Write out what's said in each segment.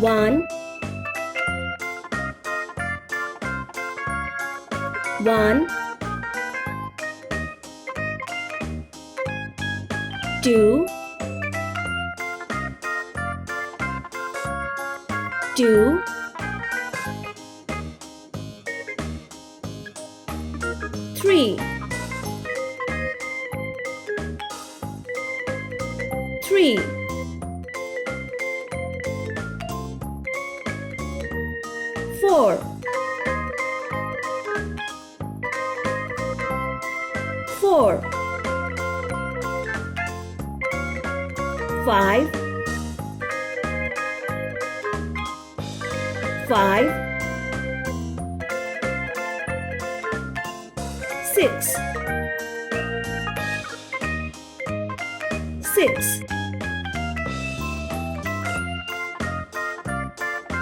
1 1 2 2 3 3 4 4 5 5 6 6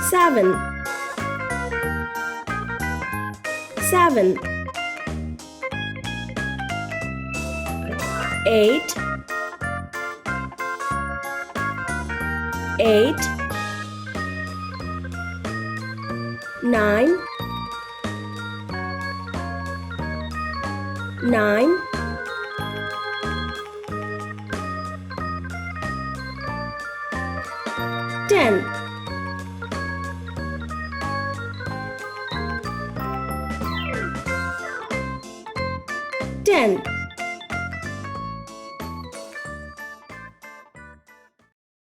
7 7 8 8 9 9 10 10